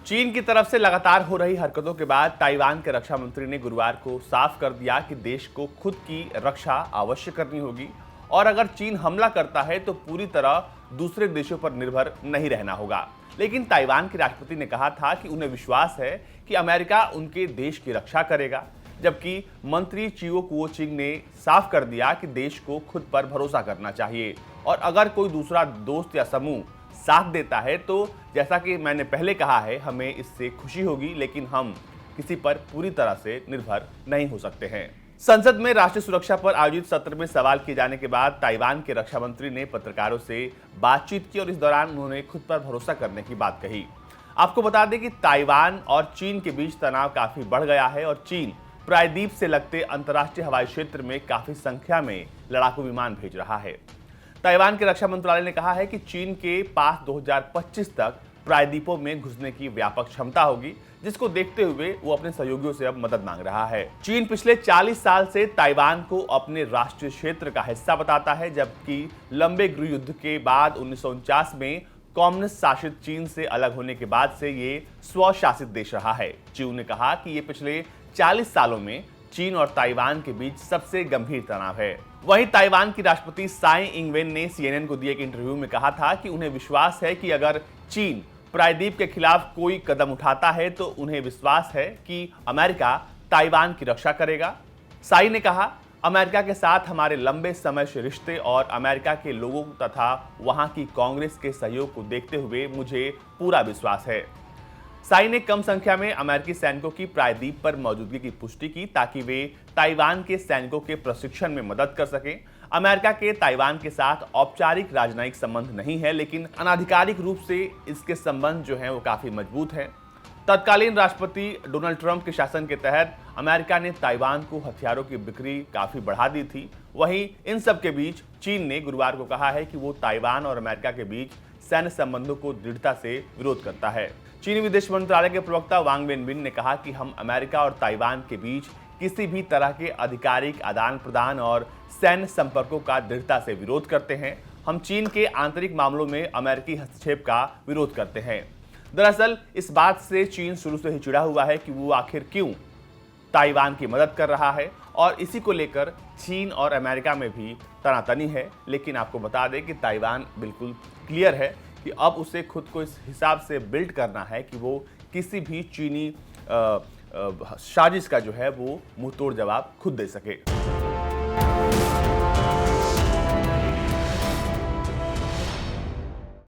चीन की तरफ से लगातार हो रही हरकतों के बाद ताइवान के रक्षा मंत्री ने गुरुवार को साफ कर दिया कि देश को खुद की रक्षा अवश्य करनी होगी और अगर चीन हमला करता है तो पूरी तरह दूसरे देशों पर निर्भर नहीं रहना होगा। लेकिन ताइवान के राष्ट्रपति ने कहा था कि उन्हें विश्वास है कि अमेरिका उनके देश की रक्षा करेगा, जबकि मंत्री चियो कुओचिंग ने साफ कर दिया कि देश को खुद पर भरोसा करना चाहिए और अगर कोई दूसरा दोस्त या समूह साथ देता है तो जैसा कि मैंने पहले कहा है, हमें इससे खुशी होगी, लेकिन हम किसी पर पूरी तरह से निर्भर नहीं हो सकते हैं। संसद में राष्ट्रीय सुरक्षा पर आयोजित सत्र में सवाल किए जाने के बाद ताइवान के रक्षा मंत्री ने पत्रकारों से बातचीत की और इस दौरान उन्होंने खुद पर भरोसा करने की बात कही। आपको बता दें कि ताइवान और चीन के बीच तनाव काफी बढ़ गया है और चीन प्रायद्वीप से लगते अंतर्राष्ट्रीय हवाई क्षेत्र में काफी संख्या में लड़ाकू विमान भेज रहा है। ताइवान के रक्षा मंत्रालय ने कहा है कि चीन के पास 2025 तक प्रायद्वीपों में घुसने की व्यापक क्षमता होगी, जिसको देखते हुए वो अपने सहयोगियों से अब मदद मांग रहा है। चीन पिछले 40 साल से ताइवान को अपने राष्ट्रीय क्षेत्र का हिस्सा बताता है, जबकि लंबे गृह युद्ध के बाद 1949 में कम्युनिस्ट शासित चीन से अलग होने के बाद से ये स्वशासित देश रहा है। चिऊ ने कहा कि ये पिछले 40 सालों में चीन और ताइवान के बीच सबसे गंभीर तनाव है। वहीं ताइवान की राष्ट्रपति साई इंग-वेन ने सीएनएन को दिए एक इंटरव्यू में कहा था कि उन्हें विश्वास है कि अगर चीन प्रायद्वीप के खिलाफ कोई कदम उठाता है तो उन्हें विश्वास है कि अमेरिका ताइवान की रक्षा करेगा। साई ने कहा, अमेरिका के साथ हमारे लंबे समय से रिश्ते और अमेरिका के लोगों तथा वहां की कांग्रेस के सहयोग को देखते हुए मुझे पूरा विश्वास है। साई ने कम संख्या में अमेरिकी सैनिकों की प्रायद्वीप पर मौजूदगी की पुष्टि की ताकि वे ताइवान के सैनिकों के प्रशिक्षण में मदद कर सकें। अमेरिका के ताइवान के साथ औपचारिक राजनयिक संबंध नहीं है, लेकिन अनाधिकारिक रूप से इसके संबंध जो हैं वो काफी मजबूत हैं। तत्कालीन राष्ट्रपति डोनाल्ड ट्रंप के शासन के तहत अमेरिका ने ताइवान को हथियारों की बिक्री काफी बढ़ा दी थी। वहीं इन सब के बीच चीन ने गुरुवार को कहा है कि वो ताइवान और अमेरिका के बीच सैन्य संबंधों को दृढ़ता से विरोध करता है। चीनी विदेश मंत्रालय के प्रवक्ता वांग वेनबिन ने कहा कि हम अमेरिका और ताइवान के बीच किसी भी तरह के आधिकारिक आदान प्रदान और सैन्य संपर्कों का दृढ़ता से विरोध करते हैं। हम चीन के आंतरिक मामलों में अमेरिकी हस्तक्षेप का विरोध करते हैं। दरअसल इस बात से चीन शुरू से ही चिढ़ा हुआ है कि वो आखिर क्यों ताइवान की मदद कर रहा है और इसी को लेकर चीन और अमेरिका में भी तनातनी है। लेकिन आपको बता दें कि ताइवान बिल्कुल क्लियर है कि अब उसे खुद को इस हिसाब से बिल्ड करना है कि वो किसी भी चीनी साजिश का जो है वो मुंह तोड़ जवाब खुद दे सके।